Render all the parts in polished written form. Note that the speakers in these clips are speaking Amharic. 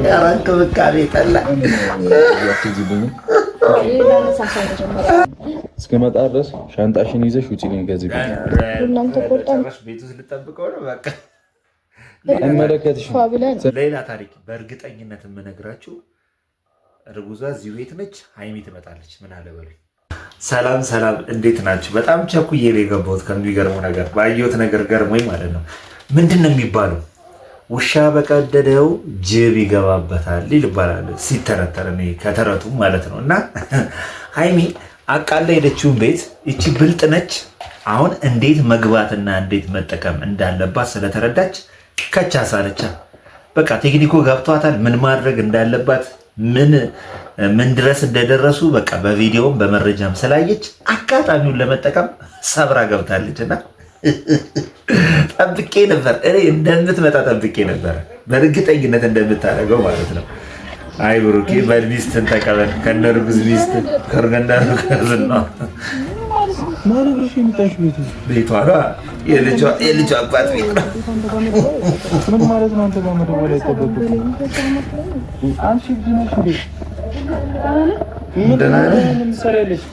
ያራንተ በቃ ቤተላ እስከመጣ ድረስ ሻንጣሽን ይዘሽ ውጪ ነኝ። ከዚህ ቤት ውስጥ ልጠብቀው ነው በቃ አይመለከትሽም። ሌላ ታሪክ በእርግጠኝነት የምነግራችሁ እርጉዟ እዚህ ቤት ነች። ሀይሚ ትመጣለች። ምን አለ በሉኝ። ሰላም ሰላም፣ እንዴት ናችሁ? በጣም ቸኩዬ ነው የገባሁት። ከሚገርመው ነገር ባየሁት ነገር ገርሞኝ ማለት ነው። ምንድን ነው የሚባለው? ውሻ በቀደደው ጅብ ይገባበታል ይባላል ሲተረተር፣ ከተረቱ ማለት ነው። እና ሀይሚ አቃላ ሄደችውን ቤት ይቺ ብልጥ ነች። አሁን እንዴት መግባትና እንዴት መጠቀም እንዳለባት ስለተረዳች ከቻ ሳለቻ በቃ ቴክኒኮ ገብቷታል። ምን ማድረግ እንዳለባት ምን ድረስ እንደደረሱ በቃ በቪዲዮም በመረጃም ስላየች አጋጣሚውን ለመጠቀም ሰብራ ገብታለች። እና ጠብቄ ነበር እኔ እንደምትመጣ ጠብቄ ነበር፣ በእርግጠኝነት እንደምታደርገው ማለት ነው። አይ ብሩኬ በሚስትን ተቀበል ከነርጉዝ ሚስት ከርገንዳሩና ቤቷ የልጇ አባት ቤት ነው። ምን ማለት ነው? አንተ ጋር መደወል አይጠበቅም። አንቺ ብነሽ ምን ትሰሪያለሽ?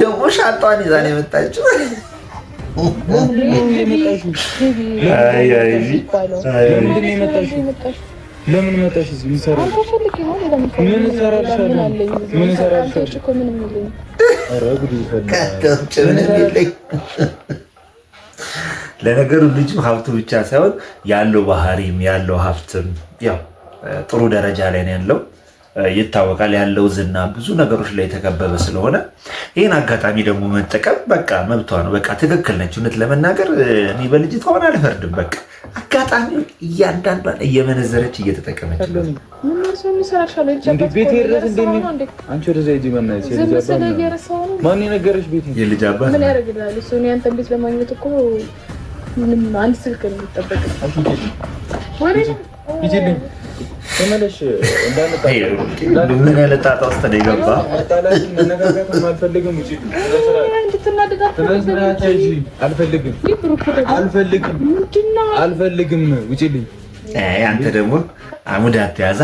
ደግሞ ሻንጣዋን ይዛ ነው የመጣችው። ለምን መጣሽ? ምን ሰራሽ? ለነገሩ ልጁ ሀብቱ ብቻ ሳይሆን ያለው ባህሪም ያለው ሀብትም ያው ጥሩ ደረጃ ላይ ነው ያለው፣ ይታወቃል። ያለው ዝና ብዙ ነገሮች ላይ የተከበበ ስለሆነ ይህን አጋጣሚ ደግሞ መጠቀም በቃ መብቷ ነው። በቃ ትክክል ነች። እውነት ለመናገር እኔ በልጅቷ ሆነ አልፈርድም። በቃ አጋጣሚውን እያንዳንዷን እየመነዘረች እየተጠቀመች ነው። ማን የነገረሽ? ቤት የልጅ አባት ምን ያደርግልሃል? እሱ እኔ አንተን ቤት ለማግኘት እኮ ምንም አንድ ስልክ ነው የሚጠበቅብኝ። ተመለሽ ምን ያለ ጣጣ ውስጥ ነው የገባ? አልፈልግም። ውጪልኝ። አንተ ደግሞ አሙድ አትያዛ።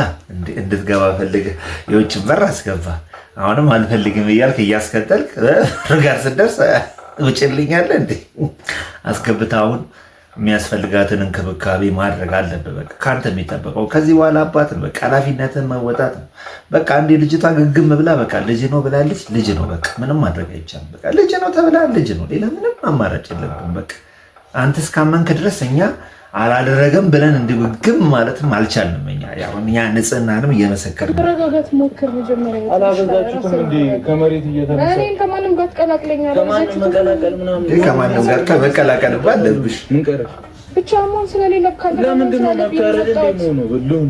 እንድትገባ ፈልገህ የውጭ በር አስገባ። አሁንም አልፈልግም እያልክ እያስከተልክ ጋር ስደርስ ውጭልኛለህ እንዴ? አስገብተህ አሁን የሚያስፈልጋትን እንክብካቤ ማድረግ አለብህ። በቃ ከአንተ የሚጠበቀው ከዚህ በኋላ አባትን በቃ ኃላፊነትን መወጣት ነው። በቃ አንዴ ልጅቷ ግግም ብላ በቃ ልጅ ነው ብላለች፣ ልጅ ነው በቃ ምንም ማድረግ አይቻልም። በቃ ልጅ ነው ተብላ ልጅ ነው፣ ሌላ ምንም አማራጭ የለብም። በቃ አንተ እስካመንክ ድረስ እኛ አላደረገም ብለን እንዲግም ማለትም አልቻልንም። እኛ ንጽህናንም እየመሰከርን ተረጋጋት ሞክር። መጀመሪያ አላበዛችሁም እንዴ? ከመሬት እየተነሳ እኔን ከማንም ጋር ትቀላቅለኛለህ? ከማንም ጋር ከመቀላቀል ባለብሽ ምን ቀረሽ? ብቻ መሆን ስለሌለ ካለ ለምንድን ነው መብታረድ እንደሆነ ብሉን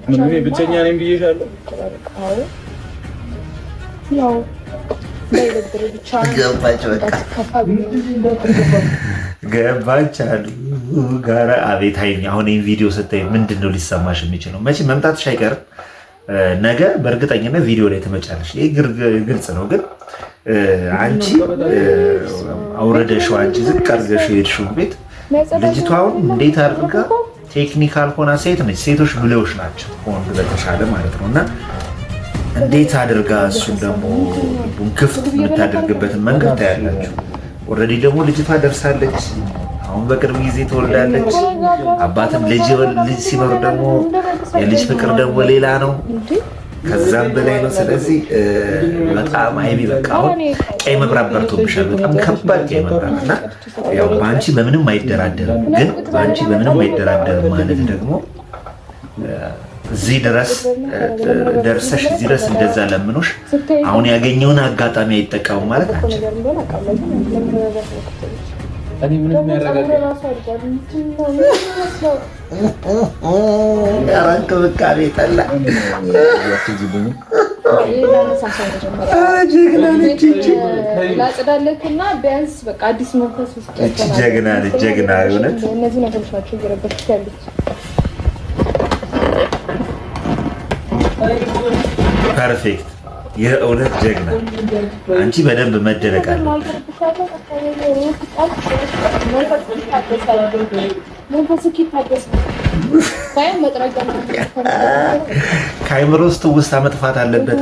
ምን እኔ ብቸኛ ነኝ ብዬሻለሁ። አዎ ያው ለይደብር ብቻ ገባችሁ? በቃ ገባች አሉ ጋራ አቤት ሀይሚ፣ አሁን ይህን ቪዲዮ ስታይ ምንድን ነው ሊሰማሽ የሚችለው? መቼ መምጣትሽ አይቀርም። ነገ በእርግጠኝነት ቪዲዮ ላይ ትመጫለሽ። ይህ ግልጽ ነው። ግን አንቺ አውረደሽው፣ አንቺ ዝቅ አድርገሽው የሄድሽውን ቤት ልጅቷውን እንዴት አድርጋ ቴክኒካል ሆና ሴት ነች። ሴቶች ብለውሽ ናቸው ሆን በተሻለ ማለት ነው። እና እንዴት አድርጋ እሱን ደግሞ ልቡን ክፍት የምታደርግበትን መንገድ ታያላችሁ። ኦልሬዲ ደግሞ ልጅቷ ደርሳለች። አሁን በቅርብ ጊዜ ትወልዳለች። አባትም ልጅ ሲኖር ደግሞ የልጅ ፍቅር ደግሞ ሌላ ነው፣ ከዛም በላይ ነው። ስለዚህ በጣም ሀይሚ በቃ አሁን ቀይ መብራት በርቶብሻል። በጣም ከባድ ቀይ መብራት እና ያው በአንቺ በምንም አይደራደርም። ግን በአንቺ በምንም አይደራደርም ማለት ደግሞ እዚህ ድረስ ደርሰሽ እዚህ ድረስ እንደዛ ለምኖሽ አሁን ያገኘውን አጋጣሚ አይጠቀሙ ማለት አንችልም። እኔ ምንም ያረጋጋኝ ያራንተ በቃ ቤተላ ላጽዳለትና ቢያንስ በቃ አዲስ መንፈስ ውስጥ ጀግና ጀግና የሆነች እነዚህ ነገሮች ናቸው እየረበሹት ያሉት። ፐርፌክት የእውነት ጀግና። አንቺ በደንብ መደነቅ አለ። ከአይምሮ ውስጥ ውስጥ መጥፋት አለበት።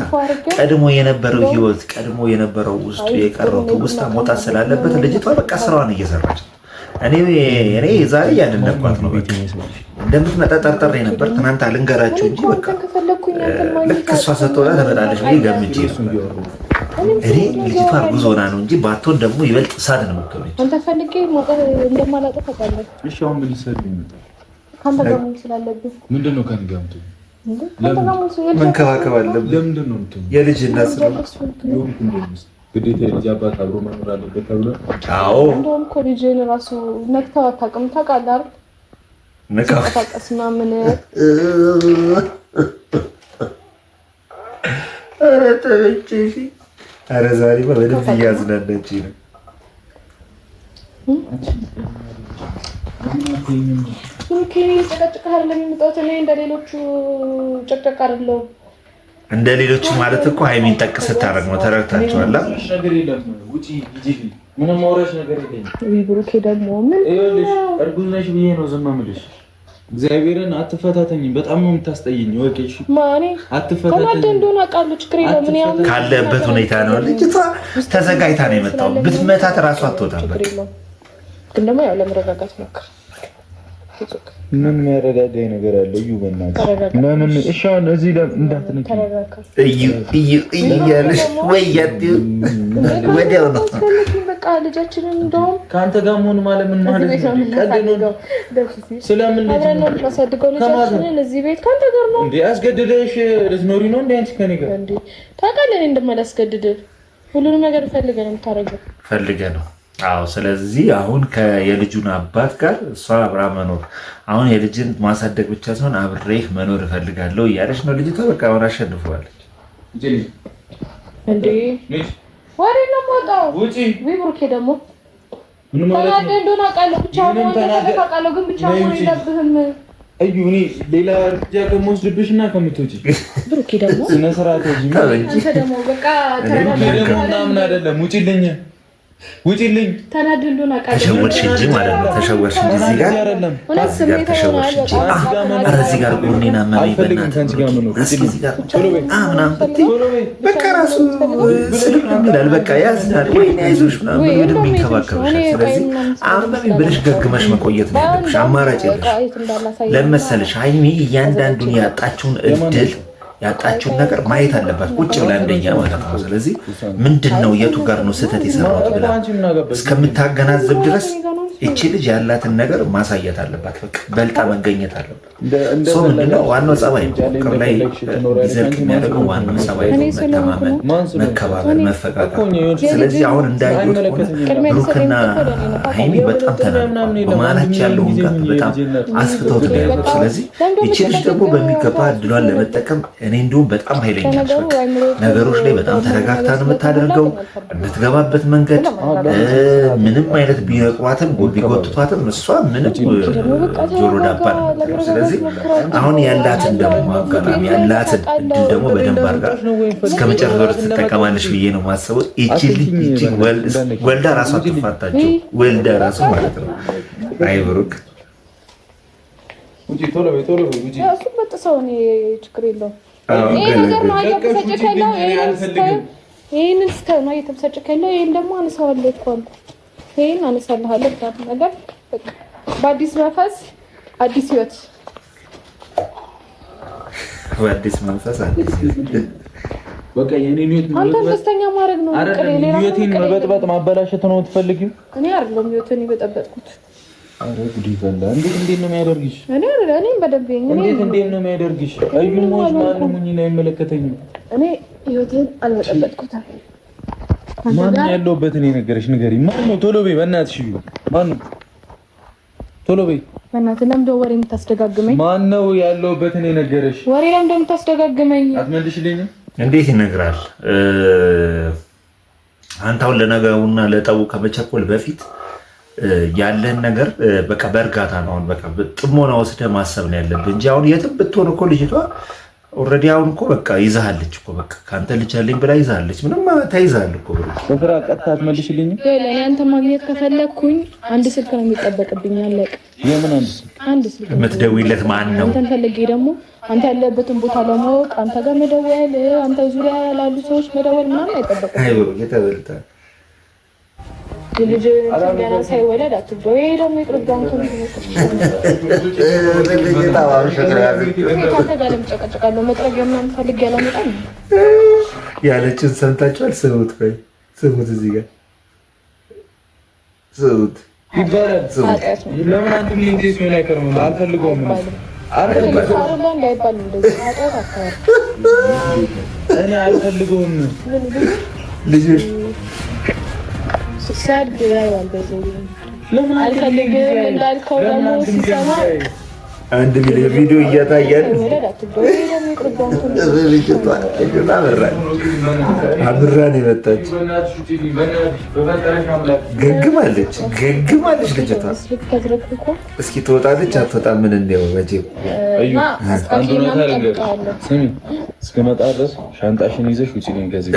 ቀድሞ የነበረው ህይወት ቀድሞ የነበረው ውስጡ የቀረው ውስጥ መውጣት ስላለበት ልጅቷ በቃ ስራዋን እየሰራች ነው። እኔ ዛሬ ያደነኳት ነው። በቃ እንደምትመጣ ጠርጥሬ ነበር። ትናንት አልንገራቸው እንጂ በቃ ልክ እሷ ስትወጣ ትመጣለች ብዬ ገምቼ ነው። እኔ ልጅቷ እርጉዝ ሆና ነው እንጂ ባትሆን ደግሞ ይበልጥ እሳት ነው የምትሆነው። አንተ ፈልጌ እንደማላጠፋ ታውቃለህ። እሺ አሁን ምን ይሰልኝ ካንተ ጋር ምን ስላለብህ ምንድን ነው ከእኔ ጋር የምትሆነው? መንከባከብ አለብህ። ለምንድን ነው የምትሆነው? የልጅ እናት ስለሆንክ ግዴታ የልጅ አባት አብሮ መኖር አለበት ተብሎ። አዎ እንደውም እኮ ልጅህን እራሱ ነክተው አታውቅም። ታውቃለህ አይደል? ሲንቀሳቀስ ምናምን ኧረ ተመቸሽ። ኧረ ዛሬ በደንብ እያዝናናችኝ ነው። ጨቀጭቀህ አይደለም የምመጣሁት እኔ እንደ ሌሎቹ ጨቅጨቅ አይደለሁም። እንደ ሌሎቹ ማለት እኮ ሀይሚን ጠቅ ስታደርግ ነው። ተረድታችኋል? ምንም ማውራሽ ነገር የለኝም። ብሩኬ ደግሞ ምን እርጉዝ ነሽ ብዬ ነው ዝም የምልሽ። እግዚአብሔርን አትፈታተኝም። በጣም ነው የምታስጠይኝ። ወቄሽ ማኔ አትፈታተኝ እንደሆነ አውቃለሁ። ችግር የለውም። ምን ያው ካለበት ሁኔታ ነው። ልጅቷ ተዘጋጅታ ነው የመጣው። ብትመታት እራሱ አትወጣም። ግን ደግሞ ያው ለመረጋጋት ሞክር። ምን የሚያረጋጋኝ ነገር አለ? እዩ በእናትህ ለምን እሺ፣ አሁን እዚህ እንዳትነኪ እያለሽ ወይ ወዲያው ነው በቃ ልጃችንን እንደውም ከአንተ ጋር መሆን ማለት ምን ማለት ነው? ስለምን ልታሳድገው ልጃችንን እዚህ ቤት ከአንተ ጋር ነው እንዴ? አስገድደሽ ልትኖሪ ነው እንዴ አንቺ ከእኔ ጋር? እንዴ ታውቃለህ እንደማላስገድድህ ሁሉንም ነገር ፈልገህ ነው የምታደርገው። ፈልገህ ነው። አዎ። ስለዚህ አሁን የልጁን አባት ጋር እሷ አብራ መኖር አሁን የልጅን ማሳደግ ብቻ ሳይሆን አብሬህ መኖር እፈልጋለሁ እያለች ነው ልጅቷ። በቃ አሁን አሸንፈዋለች እንዴ? ወሬ ነው የምወጣው። ብሩኬ ደግሞ ተናደህ እንደሆነ አውቃለሁ። ብቻ አውቃለሁ፣ ግን ብቻ ሆነ የለብህም። እዩ እኔ ሌላ እርምጃ ከምወስድብሽ እና ከምትወጪ ብሩኬ ደግሞ ስነ ስርዓት አንተ ደግሞ በቃ ተናደህ ምናምን አይደለም። ውጪልኝ ውጪልኝ። ተናደህ እንደሆነ አውቃለሁ። ተሸወድሽ እንጂ ማለት ነው። ተሸወድሽ እንጂ እዚህ ጋር ተሸወድሽ እንጂ እዚህ ጋር ጎኔና ማሚ በእናትህ በቃ ራሱ ስልክ ይላል። በቃ ያዝናል ወይ አይዞሽ ምናምን በደንብ ይንከባከብሻል። ስለዚህ አሁን ብለሽ ገግመሽ መቆየት ነው ያለብሽ። አማራጭ የለሽ። ለመሰለሽ ሀይሚ እያንዳንዱን ያጣችውን እድል ያጣችውን ነገር ማየት አለባት ቁጭ ብላ እንደኛ ማለት ነው። ስለዚህ ምንድን ነው የቱ ጋር ነው ስህተት የሰራሁት ብላ እስከምታገናዘብ ድረስ እቺ ልጅ ያላትን ነገር ማሳየት አለባት። በቃ በልጣ መገኘት አለባት። ሰው ምንድነው ዋናው ጸባይ ነው። ፍቅር ላይ ይዘልቅ የሚያደርገው ዋናው ጸባይ ነው። መተማመን፣ መከባበር፣ መፈቃቀር። ስለዚህ አሁን እንዳየሁት ሆነ ብሩክና ሀይሚ በጣም ተናግረዋል። በመሀላቸው ያለውን ጋር በጣም አስፍተውት ነው ያሉት። ስለዚህ እቺ ልጅ ደግሞ በሚገባ እድሏን ለመጠቀም እኔ እንዲሁም በጣም ኃይለኛ ነች። በቃ ነገሮች ላይ በጣም ተረጋግታ ነው የምታደርገው። የምትገባበት መንገድ ምንም አይነት ቢነቅሯትም ቢጎትቷትም እሷ ምንም ጆሮ ዳባ ነው። ስለዚህ አሁን ያላትን ደግሞ አጋጣሚ ያላትን እድል ደግሞ በደንብ አድርጋ እስከ መጨረሻው ትጠቀማለች ብዬ ነው የማስበው። ይቺ ልጅ ወልዳ ራሷ ትፋታቸው ወልዳ ራሱ ማለት ነው። አይ ብሩክ ይህንን ስተው ነው እየተበሳጨ ካለው ይህን ደግሞ አነሳዋለሁ እኮ ይህን አነሳልሃለሁ ነገር በአዲስ መንፈስ አዲስ ህይወት በአዲስ መንፈስ አዲስ ህይወት በቃ የኔን ህይወት አንተ ደስተኛ ማድረግ ነው። ህይወቴን መበጥበጥ ማበላሸት ነው የምትፈልጊው? እኔ አይደለም ህይወቴን የበጠበጥኩት። አረ ጉዲ ፈላ። እንዴት ነው የሚያደርግሽ? እኔ በደንብ እንዴት ነው የሚያደርግሽ? አዩሞች ማንም ምን ላይ አይመለከተኝም። እኔ ህይወቴን አልበጠበጥኩትም። ማን ያለውበት እኔ ነገርሽ ንገሪኝ። ማን ነው? ቶሎ በይ በእናትሽ። ማን ነው? ቶሎ በይ በእናትህ። ለምንድን ነው ወሬ የምታስደጋግመኝ? ማን ነው ያለውበት እኔ ነገርሽ? ወሬ ለምንድን ነው የምታስደጋግመኝ? አትመልሽልኝም? እንዴት ይነግራል? አንተ አሁን ለነገሩና ለጠቡ ከመቸኮል በፊት ያለን ነገር በቃ በእርጋታ ነው። አሁን በቃ ጥሞና ወስደህ ማሰብ ነው ያለብህ እንጂ አሁን የትም ብትሆን እኮ ልጅቷ ኦልሬዲ አሁን እኮ በቃ ይዛሃለች እኮ በቃ ከአንተ ልጅ አለኝ ብላ ይዛሃለች። ምንም ተይዛሃል እኮ ብሩክ። በስራ ቀጥታ አትመልሽልኝ። ለኔ አንተ ማግኘት ከፈለኩኝ አንድ ስልክ ነው የሚጠበቅብኝ። አለቀ። የምን አንድ ስልክ? የምትደውይለት ማን ነው? አንተን ፈልጌ ደግሞ አንተ ያለበትን ቦታ ለማወቅ አንተ ጋር መደወል፣ አንተ ዙሪያ ያላሉ ሰዎች መደወል ምናምን አይጠበቅም። አይ ብሩክ የተበልታ ልጅ ገና ሳይወለድ አትበው። ይሄ ደግሞ ይቅርብህ። መጥረጊያ ምናምን ፈልጌ አላመጣም ያለችን ሰምታችኋል? ስሙት፣ ቆይ ስሙት፣ እዚህ ጋር ስሙት ይባላል። ለምን አንድ ጊዜ ሲሆን አይቀርም። አልፈልገውም እኔ አልፈልገውም ልጅሽ ሲያድግ ያይዋል። በዚህ ለምን አልፈልግም እንዳልከው ደግሞ ሲሰማ አንድ ቪዲዮ እያታየን አምራን የመጣች ገግማለች ልጅቷ። እስኪ ትወጣለች አትወጣም? ምን እንደው መቼ እስከመጣ ድረስ ሻንጣሽን ይዘሽ ውጪ። ከዚህ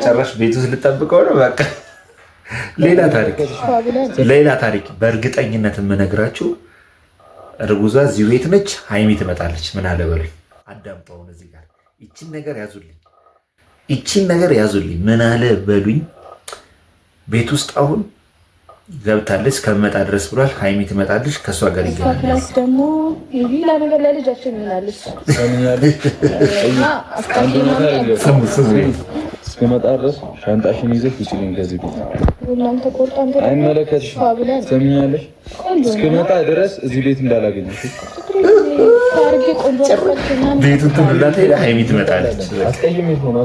ጨራሽ ቤት ውስጥ ልጠብቀው ነው በቃ። ሌላ ታሪክ በእርግጠኝነት የምነግራችሁ እርጉዟ እዚህ ቤት ነች። ሀይሚ ትመጣለች። ምን አለ በሉኝ። አዳምጠውን እዚህ ጋር ይቺን ነገር ያዙልኝ። ምን አለ በሉኝ። ቤት ውስጥ አሁን ገብታለች። ከመጣ ድረስ ብሏል። ሀይሚ ትመጣለች። ከእሷ ጋር ይገናኛል። ክላስ ደግሞ ሌላ ነገር ለልጃችን ይሆናለች። እስከመጣ ድረስ ሻንጣሽን ይዘሽ ውጪ። ከዚህ ቤት አይመለከትሽም። ትሰሚኛለሽ? እስከመጣ ድረስ እዚህ ቤት እንዳላገኘሽ ቤቱን ትምላት ሄዳ ሀይሚ ትመጣለች። አስቀይሜሽ ነው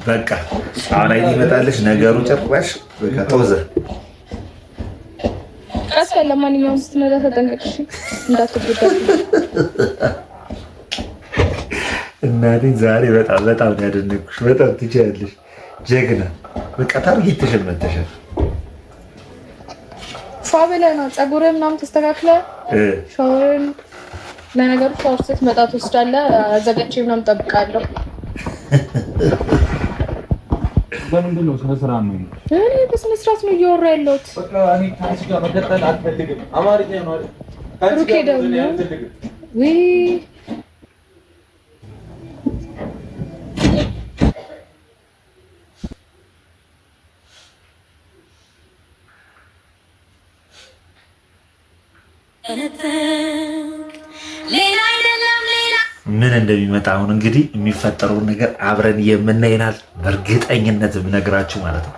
በቃ አሁን ላይ ትመጣለች። ነገሩ ጭራሽ በቃ ተወዘ። ቀስፈል ለማንኛውም ስትነዳ ተጠንቀቅሽ እንዳትጎዳ። እናቴ ዛሬ በጣም ያደነኩሽ። በጣም ትችያለሽ፣ ጀግና። በቃ ታርጌት ተሸመተሻል። ፏ ብለህ ነው ፀጉርህ ምናምን ተስተካክለህ ሻወርን። ለነገሩ ሻወር ስትመጣ ትወስዳለህ። አዘጋጅቼ ምናምን እጠብቃለሁ። በምንድን ነው? ስነ ስርዓት ነው። እኔ በስነ ስርዓት ነው እያወራ ያለሁት። በቃ እኔ ከአንቺ ጋር መቀጠል አልፈልግም። አማርኛ ነው አይደል? ብሩኬ ደግሞ ወይ ምን እንደሚመጣ አሁን እንግዲህ የሚፈጠረውን ነገር አብረን የምናይናል። በእርግጠኝነት ብነግራችሁ ማለት ነው።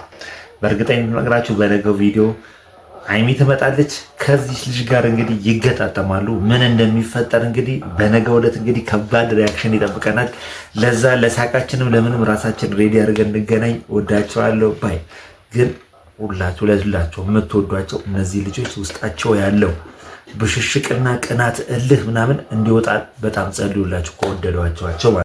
በእርግጠኝነት ብነግራችሁ በነገው ቪዲዮ ሀይሚ ትመጣለች። ከዚህ ልጅ ጋር እንግዲህ ይገጣጠማሉ። ምን እንደሚፈጠር እንግዲህ በነገው ዕለት እንግዲህ ከባድ ሪያክሽን ይጠብቀናል። ለዛ ለሳቃችንም ለምንም ራሳችን ሬዲ አድርገን እንገናኝ። ወዳቸዋለሁ ባይ። ግን ሁላችሁ የምትወዷቸው እነዚህ ልጆች ውስጣቸው ያለው ብሽሽቅና ቅናት፣ እልህ ምናምን እንዲወጣ በጣም ጸልዩላችሁ ከወደዷቸው።